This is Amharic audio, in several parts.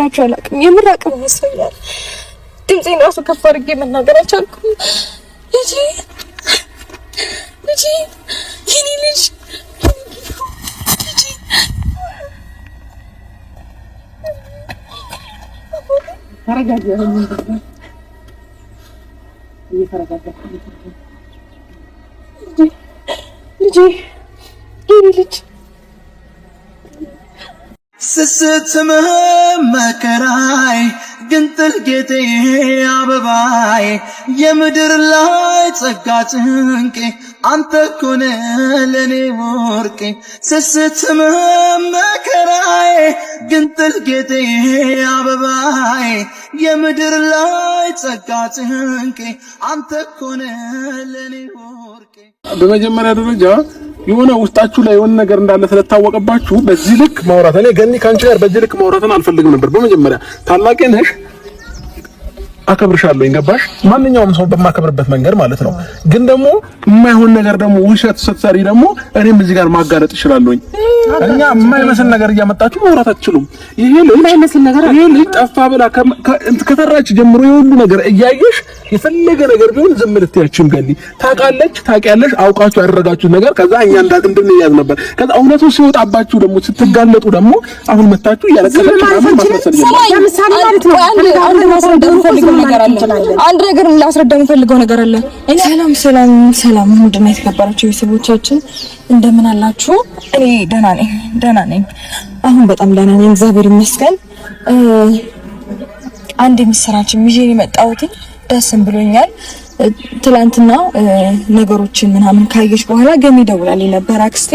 እንደምላችሁ አላውቅም። የምር አቅም መስሎኛል። ድምጼን ራሱ ከፍ አድርጌ መናገር አልቻልኩም። ልጄ የኔ ልጅ ተረጋጋ ልጄ የኔ ልጅ ስስትምህ መከራይ ግንጥል ጌጤ አበባይ የምድር ላይ ጸጋ ጭንቄ አንተ ኮነ ለኔ ወርቄ ስስትምህ መከራይ ግንጥል ጌጤ አበባይ የምድር ላይ ጸጋ ጭንቄ አንተ ኮነ ለኔ ወርቄ። በመጀመሪያ ደረጃ የሆነ ውስጣችሁ ላይ የሆነ ነገር እንዳለ ስለታወቀባችሁ በዚህ ልክ ማውራት እኔ ገኒ ካንቺ ጋር በዚህ ልክ ማውራትን አልፈልግም ነበር። በመጀመሪያ ታላቄ ነሽ፣ አከብርሻለሁ። እንገባሽ? ማንኛውም ሰው በማከብርበት መንገድ ማለት ነው። ግን ደግሞ የማይሆን ነገር ደግሞ ውሸት ስትሰሪ ደግሞ እኔም እዚህ ጋር ማጋለጥ እችላለሁኝ። እኛ የማይመስል ነገር እያመጣችሁ ማውራት አትችሉም። ይሄ ልጅ ጠፋ ብላ ከተራች ጀምሮ የሁሉ ነገር እያየሽ የፈለገ ነገር ቢሆን ዝም ልትያችም ገኒ ታውቂያለሽ፣ አውቃችሁ ያደረጋችሁ ነገር ከዛ እኛ እንድንያዝ ነበር። ከዛ እውነቱ ሲወጣባችሁ ደግሞ ስትጋለጡ ደግሞ አሁን መታችሁ እያለቀሰች ምናምን ማስመሰል አንድ ነገር ላስረዳ የምፈልገው ነገር አለ። ሰላም ምንድነው? የተከበራችሁ ቤተሰቦቻችን እንደምን አላችሁ? እኔ ደህና ነኝ። አሁን በጣም ደህና ነኝ፣ እግዚአብሔር ይመስገን። አንድ ምስራችን ይዤ የመጣሁት ደስም ብሎኛል። ትላንትና ነገሮችን ምናምን ካየሽ በኋላ ገኒ ደውላልኝ ነበር አክስቴ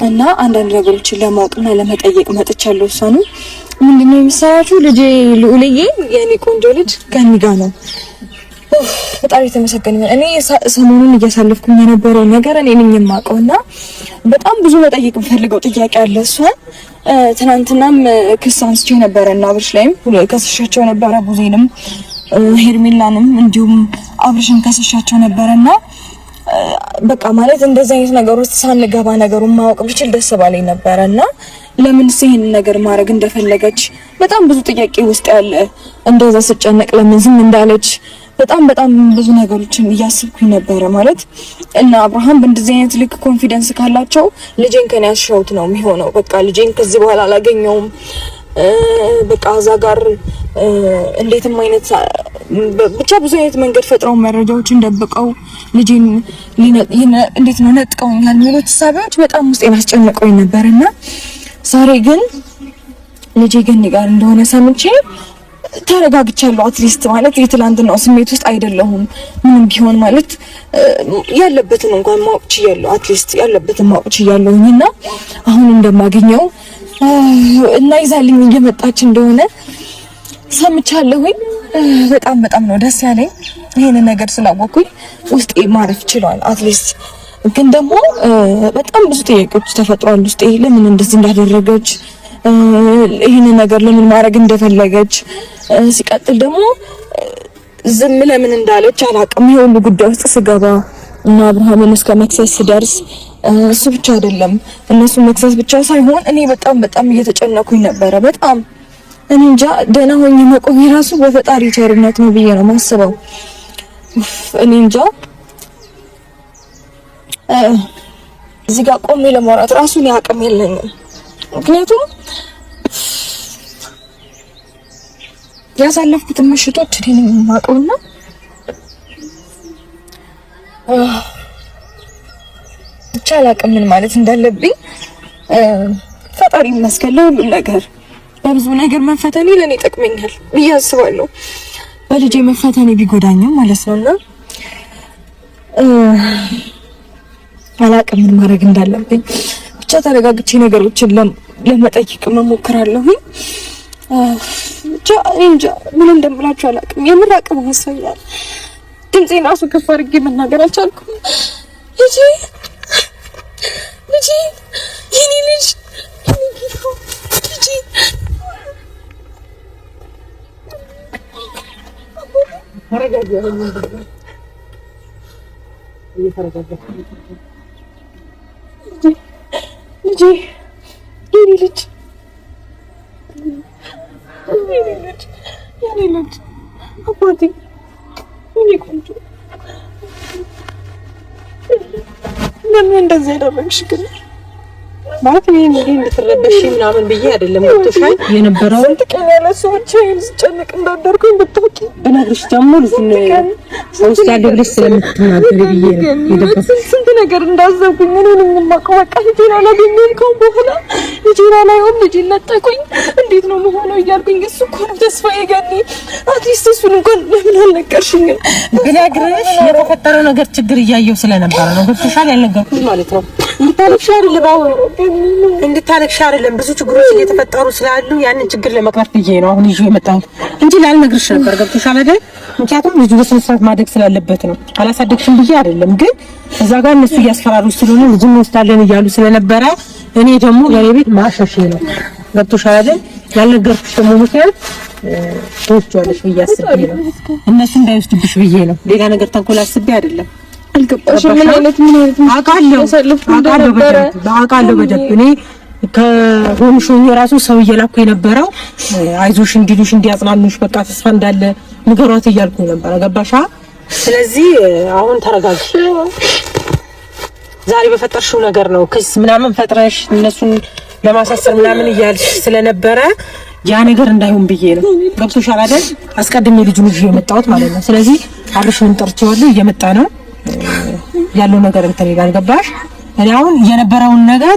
እና አንዳንድ ነገሮችን ለማወቅና ለመጠየቅ መጥቻለሁ። እሷኑ ምንድነው የምሰራችሁ? ልጄ ልዑልዬ የኔ ቆንጆ ልጅ ገኒ ጋር ነው። በጣም የተመሰገነ እኔ ሰሞኑን እያሳለፍኩኝ የነበረው ነገር እኔ ነኝ የማውቀውና በጣም ብዙ መጠየቅ የምፈልገው ጥያቄ አለ። እሷን ትናንትናም ክስ አንስቼ ነበርና አብርሽ ላይም ከስሻቸው ነበረ፣ ቡዜንም ሄርሜላንም እንዲሁም አብርሽን ከስሻቸው ነበርና በቃ ማለት እንደዚህ አይነት ነገር ውስጥ ሳንገባ ነገሩን ማወቅ ብችል ደስ ባለኝ ነበርና ለምንስ ይሄን ነገር ማድረግ እንደፈለገች በጣም ብዙ ጥያቄ ውስጥ ያለ እንደዛ ስጨነቅ ለምን ዝም እንዳለች በጣም ብዙ ነገሮችን እያስብኩኝ ነበረ። ማለት እና አብርሃም በእንደዚህ አይነት ልክ ኮንፊደንስ ካላቸው ልጄን ከኔ ያሻውት ነው የሚሆነው። በቃ ልጄን ከዚህ በኋላ አላገኘውም። በቃ እዛ ጋር እንዴትም አይነት ብቻ ብዙ አይነት መንገድ ፈጥረው መረጃዎችን ደብቀው ልጄን እንዴት ነው ነጥቀውኛል የሚሉት ሳቢዎች በጣም ውስጤን አስጨንቀውኝ ነበርና ዛሬ ግን ልጄ ገኒ ጋር እንደሆነ ሰምቼ ተረጋግቻለሁ። አትሊስት ማለት የትላንትናው ስሜት ውስጥ አይደለሁም። ምንም ቢሆን ማለት ያለበትን እንኳን ማወቅ ችያለሁ። አትሊስት ያለበትን ማወቅ ችያለሁኝና አሁን እንደማገኘው እና ይዛልኝ እየመጣች እንደሆነ ሰምቻለሁኝ። በጣም ነው ደስ ያለኝ። ይሄን ነገር ስላወቅኩኝ ውስጤ ማረፍ ችሏል አትሊስት። ግን ደግሞ በጣም ብዙ ጥያቄዎች ተፈጥሯል ውስጤ። ለምን እንደዚህ እንዳደረገች፣ ይሄን ነገር ለምን ማድረግ እንደፈለገች፣ ሲቀጥል ደግሞ ዝም ለምን እንዳለች አላውቅም። ይሄ ሁሉ ጉዳይ ውስጥ ስገባ እና አብርሃምን እስከ መክሰስ ደርስ እሱ ብቻ አይደለም እነሱ መክሰስ ብቻ ሳይሆን እኔ በጣም እየተጨነኩኝ ነበረ። በጣም እኔ እንጃ ደህና ሆኜ መቆም የራሱ በፈጣሪ ቸርነት ነው ብዬ ነው የማስበው። እኔ እንጃ እዚህ ጋር ቆሜ ለማውራት ራሱን ያቅም የለኝም። ምክንያቱም ያሳለፍኩትን ምሽቶች እኔ ነኝ የማውቀውና ብቻ አላውቅም ምን ማለት እንዳለብኝ። ፈጣሪ ይመስገን ለሁሉም ነገር። በብዙ ነገር መፈተኔ ለኔ ጠቅመኛል ብዬ አስባለሁ። በልጄ መፈተኔ ቢጎዳኝም ማለት ነውና አላውቅም ምን ማድረግ እንዳለብኝ። ብቻ ተረጋግቼ ነገሮችን ለመጠየቅ መሞክራለሁ። ብቻ እንጃ ምን እንደምላችሁ አላውቅም። የምር አቅም መስሎኛል። ድምጼን ራሱ ከፍ አድርጌ መናገር አልቻልኩም። ልጄ የኔ ልጅ ልጄ የኔ ልጅ አባቴ እኔ ቆንጆ ለምን እንደዚህ ያደረግሽ ግን ማለት እኔ እንድትረበሽ ምናምን ብዬ አይደለም ወጥቷል የነበረው ቀን ያለ ሰዎች ይዝጨንቅ እንዳደርኩኝ ብታውቂ በነግርሽ ደግሞ ልጅን ሰው ስላለው ብለሽ ስለምትናገር ብዬ ነው ስንት ነገር እንዳዘብኩኝ ምንም የማውቀው በቃ ልጄን አላገኘሁም ከሆነ በኋላ ልጄን አላየሁም ልጄን ነጠቁኝ እንዴት ነው የምሆነው እያልኩኝ እሱ እኮ ነው ተስፋዬ ገኒ አትሊስት እሱን እንኳን ለምን አልነገርሽኝም ብነግርሽ የተፈጠረው ነገር ችግር እያየሁ ስለነበረ ነው ገብቶሻል ያልነገርኩሽ ማለት ነው እንድታለቅሽ አይደለም ብዙ ችግሮች እየተፈጠሩ ስላሉ ያንን ችግር ለመቅረፍ ብዬ ነው አሁን ይዤ የመጣሁት እንጂ ላልነግርሽ ነበር ገብቶሻል አይደል ምክንያቱም ልጁ በስነ ስርዓት ማደግ ስላለበት ነው አላሳደግሽም ብዬ አይደለም ግን እዛ ጋር እነሱ እያስፈራሩ ስለሆነ ልጅን ወስዳለን እያሉ ስለነበረ እኔ ደግሞ ለኔ ቤት ማሸሽ ነው ገብቶሻል አይደል ያልነገርኩሽ ደግሞ ምክንያት ተወስቷለሽ ብዬ አስቤ ነው እነሱ እንዳይወስዱብሽ ብዬ ነው ሌላ ነገር ተንኮል አስቤ አይደለም አልገባሽም ምን አይነት አውቃለሁ በደንብ እኔ ከሆንሽኝ ራሱ ሰው እየላኩ የነበረው አይዞሽ እንዲሉሽ እንዲያጽናኑሽ በቃ ተስፋ እንዳለ ንገሯት እያልኩ ነበር ገባሻ ስለዚህ አሁን ተረጋጊ ዛሬ በፈጠርሽው ነገር ነው ክስ ምናምን ፈጥረሽ እነሱን ለማሳሰር ምናምን እያልሽ ስለነበረ ያ ነገር እንዳይሆን ብዬ ነው ገብቶሻል አይደል አስቀድሜ ልጁን ይዤ የመጣሁት ማለት ነው ስለዚህ አብርሽን ጠርቼዋለሁ እየመጣ ነው ያለው ነገር እንትን ይላል ገባሽ እኔ አሁን የነበረውን ነገር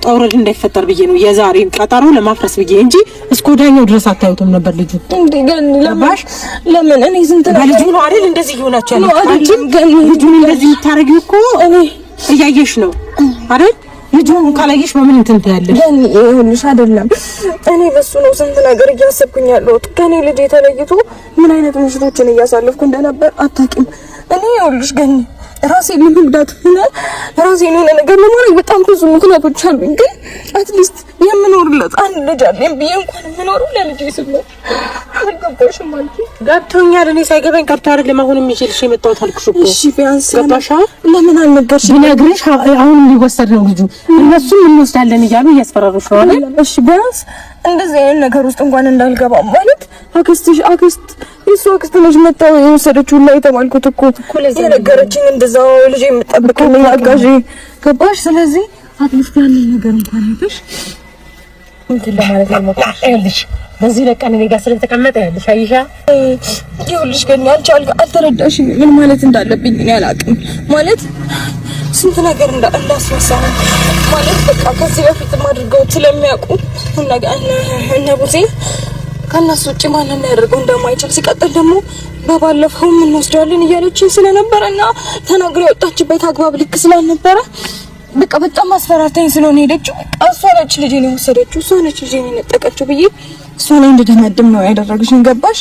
ጦርነት እንዳይፈጠር ብዬ ነው የዛሬን ቀጠሮ ለማፍረስ ብዬ እንጂ እስኮዳኛው ድረስ አታዩትም ነበር ልጁ እንደገና ለባሽ ለምን እኔ ስንት ነው ልጁ ነው አይደል እንደዚህ ይሆናችሁ ያለው ልጁን እንደዚህ የምታረጊው እኮ እኔ እያየሽ ነው አይደል ልጁን ካላየሽ በምን እንትን ትያለሽ ግን ይኸውልሽ አይደለም እኔ በሱ ነው ስንት ነገር እያሰብኩኝ ያለሁት ከኔ ልጅ ተለይቶ ምን አይነት ምሽቶችን እያሳለፍኩ እንደነበር አታውቂም እኔ ይኸውልሽ ግን ራሴን ለመጉዳት ሆነ ራሴን የሆነ ነገር ለማድረግ በጣም ብዙ ምክንያቶች አሉኝ ግን አትሊስት የምኖርለት አንድ ልጅ አለኝ ብዬ እንኳን የምኖረው ለልጄ ስል ነው አልገባሽም ማለት ገብቶኛል እኔ ሳይገባኝ ቀርቶ አይደለም አሁን የሚችልሽ የመጣሁት አልኩሽ እኮ እሺ ቢያንስ ገባሻ ለምን አልነገርሽኝ ብነግርሽ አሁን ሊወሰድ ነው ልጁ እነሱም እንወስዳለን እያሉ እያስፈራሩሽ ነው አይደል እሺ ቢያንስ እንደዚህ አይነት ነገር ውስጥ እንኳን እንዳልገባ ማለት አክስት እሱ አክስት ልጅ መጣው የወሰደችው ላይ ተማልኩት እኮ የነገረችኝ እንደዛው ልጅ የምጠብቅልኝ አጋዥ ገባሽ ስለዚህ አትሊስት ያንን ነገር እንኳን አይተሽ እንትን ለማለት አልሞከርሽ ይኸውልሽ በዚህ ለቀን እኔ ጋር ስለተቀመጠ ይኸውልሽ አይሻ ይኸውልሽ ግን አልተረዳሽም ምን ማለት እንዳለብኝ እኔ አላውቅም ማለት ስንት ነገር እንዳስመሳሁ ማለት በቃ ከዚህ በፊት ማድርገው ስለሚያውቁ እና ቡዜ ከነሱ ውጪ ማንን ያደርገው እንደማይችል ሲቀጥል ደግሞ በባለፈው ምን ወስዳለን እያለችኝ ስለነበረና ተናግሮ የወጣችበት አግባብ ልክ ስላልነበረ በቃ በጣም አስፈራርታኝ ስለሆነ ሄደችው እሷ ነች ልጄን የወሰደችው እሷ ነች ልጄን የነጠቀችው ብዬ እሷ ላይ እንደደመድም ነው ያደረግሽኝ ገባሽ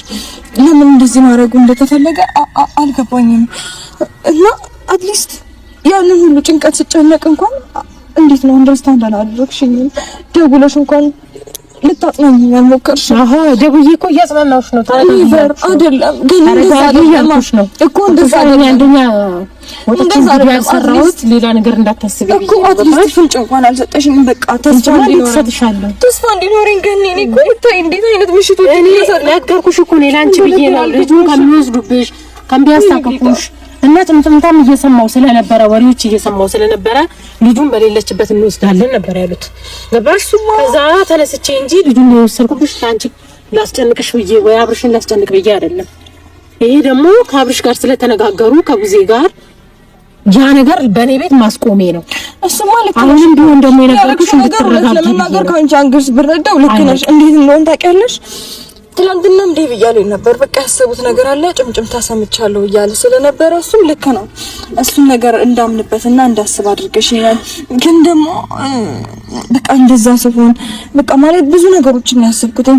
ለምን እንደዚህ ማድረጉ እንደተፈለገ አልገባኝም እና አትሊስት ያንን ሁሉ ጭንቀት ስጨነቅ እንኳን እንዴት ነው እንደርስታንድ አላደረግሽኝ ደውለሽ እንኳን ልታጽናኝ ያልሞከርሽ ደውዬ እኮ እያጽናናሁሽ ነው አይደለም ግን እንደዛ ያልኩሽ ነው እኮ እንደዛ አንደኛ ወጥተሽ ያሰራሁት ሌላ ነገር እንዳታስቢ እኮ አትሊስት ፍንጭ እንኳን አልሰጠሽኝም በቃ ተስፋ እንዲኖረኝ ግን እኔ እኮ ታይ እንዴት አይነት ምሽቶች ነገርኩሽ እኮ እኔ ላንቺ ብዬ ነው ልጁን ከሚወስዱብሽ ከሚያስታቅፉሽ እና ጥምጥምታም እየሰማው ስለነበረ ወሬዎች እየሰማው ስለነበረ ልጁን በሌለችበት እንወስዳለን ነበር ያሉት ገባሽ ከዛ ተነስቼ እንጂ ልጁን የወሰድኩብሽ አንቺ ላስጨንቅሽ ብዬ ወይ አብርሽን ላስጨንቅ ብዬ አይደለም ይሄ ደግሞ ከአብርሽ ጋር ስለተነጋገሩ ከቡዜ ጋር ያ ነገር በኔ ቤት ማስቆሜ ነው እሱ ማለት አሁንም ቢሆን ደግሞ የነገርኩሽ እንድትረጋጊ ለመናገር ካንቺ አንግልስ ብረዳው ልክ ነሽ እንዴት እንደሆነ ታውቂያለሽ ትላንትናም ዴቭ እያለኝ ነበር በቃ ያሰቡት ነገር አለ ጭምጭምታ ሰምቻለሁ እያለ ስለነበረ እሱም ልክ ነው እሱን ነገር እንዳምንበትና እንዳስብ አድርገሽኛል ግን ደግሞ በቃ እንደዛ ሲሆን በቃ ማለት ብዙ ነገሮችን ያሰብኩት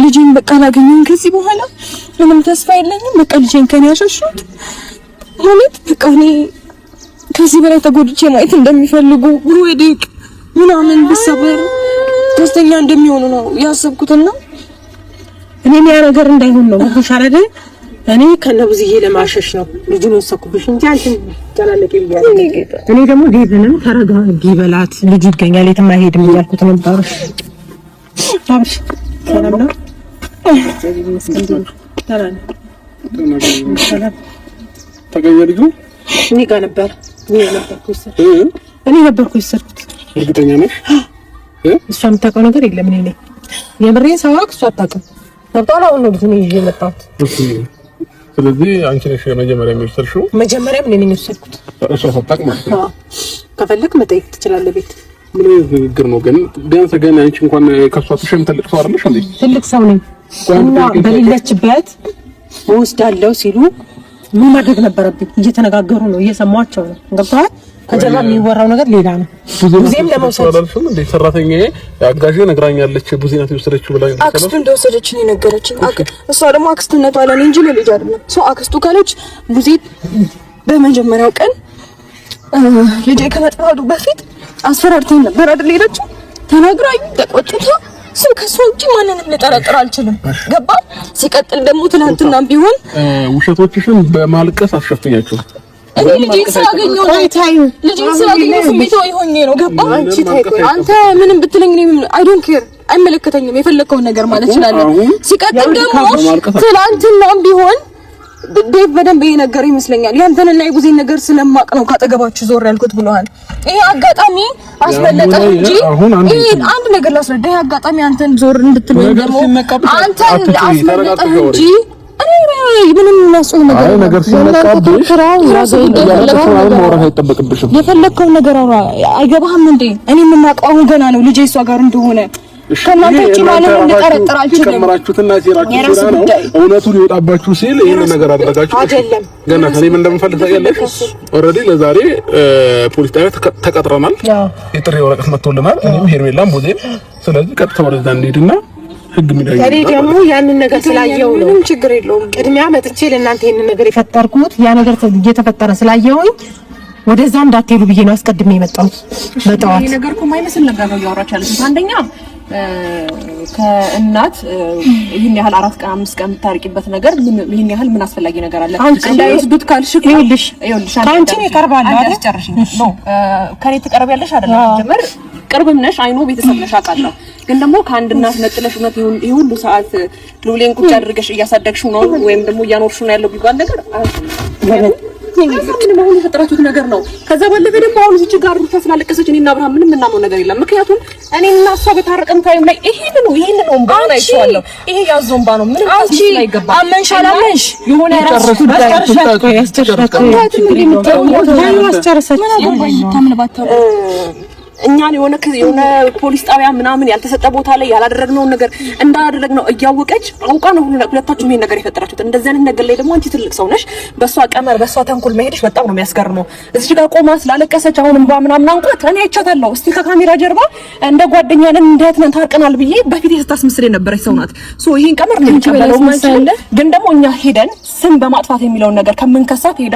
ልጄን በቃ ላገኘኝ ከዚህ በኋላ ምንም ተስፋ የለኝም በቃ ልጄን ከኔ ያሸሹት ማለት በቃ እኔ ከዚህ በላይ ተጎድቼ ማየት እንደሚፈልጉ ወዲቅ ምናምን በሰበር ደስተኛ እንደሚሆኑ ነው ያሰብኩትና እኔ ያ ነገር እንዳይሆን ነው ወጥሻል አይደል እኔ ከነብዝዬ ለማሸሽ ነው ልጁን ወሰኩብሽ እንጂ አንቺን ተላለቀ ይያል እኔ ደግሞ ዴቭንም ተረጋጊ በላት ልጁ ይገኛል የትም አይሄድም እያልኩት ነበር አብሽ ሰላም ነው ተገኘ ልጁ እኔ ጋር ነበር። እኔ ነበርኩ የሰርኩት። እርግጠኛ ነሽ? እሷ የምታውቀው ነገር የለም። እኔ ነኝ የምሬን ሳዋቅ እሷ አታውቅም። ገብቶሃል? አሁን ነው ልጁን ይዤ የመጣሁት። ስለዚህ አንቺ ነሽ መጀመሪያ የሚወሰድሽው? መጀመሪያ ምን ነኝ የወሰድኩት? እሷ ሳታውቅ ማለት ነው። ከፈለክ መጠየቅ ትችላለህ ቤት። ምን ንግግር ነው ግን? ቢያንስ ገና አንቺ እንኳን ከሷ ተሸም ትልቅ ሰው አይደለሽ እንዴ? ትልቅ ሰው ነኝ እና በሌለችበት ወስዳለሁ ሲሉ ምን ማድረግ ነበረብኝ? እየተነጋገሩ ነው፣ እየሰማቸው ነው። ገብቶሃል? ከጀርባ የሚወራው ነገር ሌላ ነው። ብዙም ለመውሰድ አላልሽም እንዴ? ሰራተኛዬ አጋዥ ነግራኛለች ብዙ ናት የወሰደችው ብላ አክስቱ እንደወሰደች ነው የነገረችኝ። እሷ ደግሞ አክስትነቷ ለኔ እንጂ ለልጅ አይደለም። ሰው አክስቱ ካለች ብዙ በመጀመሪያው ቀን ልጄ ከመጥፋቱ በፊት አስፈራርተኝ ነበር አይደል? ሄደችው ተናግራኝ ተቆጥታ ሰው ከሷ ውጪ ማንንም ልጠረጥር አልችልም። ገባ? ሲቀጥል ደግሞ ትናንትናም ቢሆን ውሸቶችሽን በማልቀስ አትሸፍኛቸው። እኔ ልጄን ስላገኘሁ ነው። ልጄን ስላገኘሁ ስሜታዊ ሆኜ ነው። ገባ? አንተ ምንም ብትለኝ እኔ አይ ዶንት ኬር አይመለከተኝም። የፈለከውን ነገር ማለት እችላለሁ። ሲቀጥል ደግሞ ትናንትናም ቢሆን ዴቭ በደንብ ይሄ ነገር ይመስለኛል ያንተንና የጉዜን ነገር ስለማቅ ነው ካጠገባችሁ ዞር ያልኩት ብለዋል። ይሄ አጋጣሚ አስበለጠ እንጂ ይሄ አንድ ነገር ላስረዳ። ይሄ አጋጣሚ አንተን ዞር እንድትለው ደግሞ አንተን አስበለጠ እንጂ እኔ ምንም የሚያስጨው ነገር ሲነቃብሽ የፈለከውን ነገር አውራ። አይገባህም እንዴ? እኔ የምናውቀው አሁን ገና ነው ልጄ እሷ ጋር እንደሆነ ከእናንተ ውጪ ማንንም ልጠረጥር አልችልም። ከመራችሁትና ሲራችሁ ነው እውነቱ ሊወጣባችሁ ሲል ይሄን ነገር አደረጋችሁ አይደለም። ገና ከኔም እንደምፈልግ ታውቂያለሽ። ኦልሬዲ ለዛሬ ፖሊስ ጣቢያ ተቀጥረናል። የጥሪ ወረቀት መጥቶልናል። እኔም ሄርሜላም ቡዜም። ስለዚህ ቀጥታ ወደዛ እንሄድና ህግ ምንድነው? እኔ ደግሞ ያንን ነገር ስላየው ነው። ምንም ችግር የለውም። ቅድሚያ መጥቼ ለእናንተ ይሄንን ነገር የፈጠርኩት ያ ነገር እየተፈጠረ ስላየውኝ ወደዛ እንዳትሄዱ ብዬ ነው አስቀድሜ የመጣሁት። በጠዋት ይሄ ነገር እኮ የማይመስል ነገር ነው እያወራች ያለችው። አንደኛ ከእናት ይሄን ያህል 4 ቀን 5 ቀን የምታርቂበት ነገር ይሄን ያህል ምን አስፈላጊ ነገር አለ? እንዳይወስዱት ካልሽ እኮ ይኸውልሽ አንቺን ይቀርባል አይደል? ጨርሽኝ ነው ከኔ ትቀርቢያለሽ አይደል? ጀመር ቅርብም ነሽ አይኖ ቤተሰብ ነሽ አውቃለሁ። ግን ደግሞ ከአንድ እናት ነጥለሽ እውነት ይሄ ሁሉ ሰዓት ሉሌን ቁጭ አድርገሽ እያሳደግሽው ነው ወይም ደግሞ እያኖርሽው ነው ያለው ቢባል ነገር ምን መሆኑ የፈጠራችሁት ነገር ነው። ከዛ ባለፈ ደግሞ አሁን እዚህ ጋር ተስላለቀሰች እኔና አብርሃም ምንም እናመው ነገር የለም። ምክንያቱም እኔና እሷ በታረቀን ታይም ላይ ይሄን ነው እንባና አይቻለሁ። ይሄ ያዞንባ ነው። ምንም አንቺ አመንሽ አላመንሽ የሆነ ራስ ጉዳይ እኛን የሆነ ፖሊስ ጣቢያ ምናምን ያልተሰጠ ቦታ ላይ ያላደረግነው ነገር እንዳደረግነው እያወቀች አውቃ ነው ሁለታችሁ ይሄን ነገር የፈጠራችሁት። እንደዚህ አይነት ነገር ላይ ደግሞ አንቺ ትልቅ ሰው ነሽ። በሷ ቀመር በሷ ተንኮል መሄድሽ በጣም ነው የሚያስገርመው። እዚህ ጋር ቆማ ስላለቀሰች አሁን እንባ ምናምን አንቋት እኔ አይቻታለሁ። እስቲ ከካሜራ ጀርባ እንደ ጓደኛ ነን እንደ እህት ነን ታርቀናል ብዬ በፊት የስታስመስል የነበረች ሰው ናት። ይሄን ቀመር ነው የሚቀበለው ማለት ግን ደግሞ እኛ ሄደን ስም በማጥፋት የሚለውን ነገር ከምንከሳት ሄዳ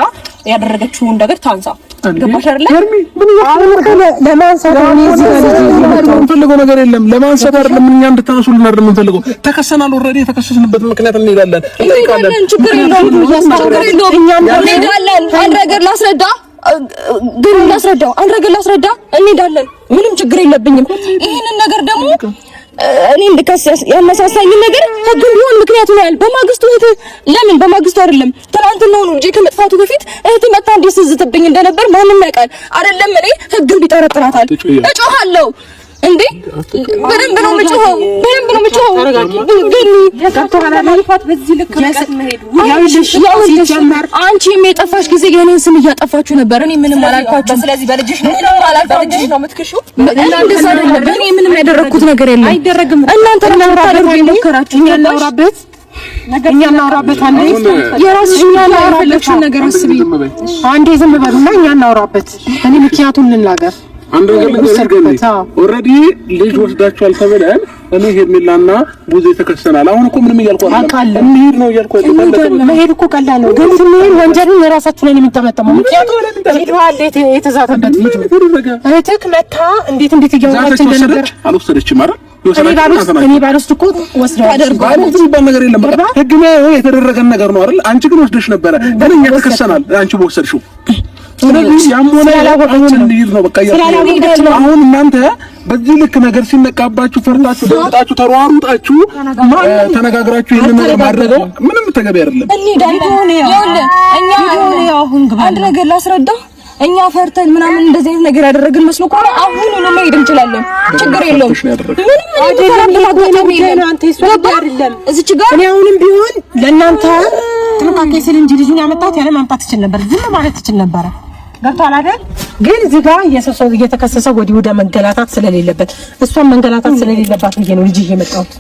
ያደረገችውን ነገር ታንሳ። ገባሽ አይደል? ለማንሳት የምንፈልገው ነገር የለም። ለማንሳት አይደለም እኛ እንድታነሱልን አይደለም የምንፈልገው። ተከሰናል። ኦልሬዲ የተከሰስንበት ምክንያት እንሄዳለን። ችግር የለውም። እንሄዳለን። አንድ ነገር ላስረዳ እንሄዳለን። ምንም ችግር የለብኝም። ይሄንን ነገር ደግሞ እኔ እንድከሰስ ያነሳሳኝ ነገር ህግም ቢሆን ምክንያቱ ነው ያል በማግስቱ ለምን በማግስቱ አይደለም ትናንትና ነው እንጂ ከመጥፋቱ በፊት እህቴ መጣ እንዲስዝትብኝ እንደነበር ማንም ያውቃል አይደለም። እኔ ህግም ቢጠረጥራታል እጮሃለሁ እንዴ በደንብ ነው የምጮኸው። ግን ያጋጥማላት በዚህ ልክ ሲጀመር አንቺም የጠፋሽ ጊዜ የኔን ስም እያጠፋችሁ ነበር። እኔ ምንም አላልኳችሁም። ስለዚህ በልጅሽ ነው የምትክሺው። እንደዛ አይደለም። እኔ ምንም ያደረኩት ነገር የለም። አይደረግም። እናንተ ለማታደርጉ ሞከራችሁ። እኛ እናውራበት አንዴ የራስሽ ያላረፈለችው ነገር አስቢ። አንዴ ዝም በሉና እኛ እናውራበት። እኔ ምክንያቱን ልናገር አንድ ነገር ልንገርሽ። ኦልሬዲ ልጅ ወስዳችኋል ተብለን እኔ ሄርሜላና ቡዜ ተከሰናል። አሁን እኮ ምንም እያልኩ አይደለም። እንሂድ ነው እያልኩ አይደለም። መሄድ እኮ ቀላል ነው፣ ግን ስንሄድ ወንጀልን የራሳችሁ ላይ የሚጠመጠመው ምክንያቱም ሄዷል። የተዛተበት ልጅ እህትህ መታ እንዴት እያወራች እንደነበር አልወሰደችም አይደል? እኔ ባልወስድ እኮ ወስደው አደርጋለሁ የሚባል ነገር የለም። በቃ ህግ ነው የተደረገ ነገር ነው አይደል? አንቺ ግን ወስደሽ ነበረ። ግን እኛ ተከሰናል። አንቺ በወሰድሽው ስለዚህ ያም ሆነ አሁን እንዲል ነው በቃ አሁን እናንተ በዚህ ልክ ነገር ሲነቃባችሁ ፈርታችሁ ደምጣችሁ ተሯሩጣችሁ ተነጋግራችሁ ይሄን ነገር ማድረግ ምንም ተገቢ አይደለም። አንድ ነገር ላስረዳ እኛ ፈርተን ምናምን እንደዚህ አይነት ነገር ያደረግን መስሎ ከሆነ አሁን ነው መሄድ እንችላለን። ችግር የለውም። እዚች ጋር እኔ አሁንም ቢሆን ለእናንተ ጥንቃቄ ስል እንጂ ልጁን ያመጣሁት ያለ ማምጣት ይችል ነበር፣ ዝም ማለት ይችል ነበር። ገብቶሃል አይደል? ግን እዚህ ጋር የሰው እየተከሰሰ ወዲህ ወደ መንገላታት ስለሌለበት እሷን መንገላታት ስለሌለባት ብዬ ነው ልጅ የመጣሁት።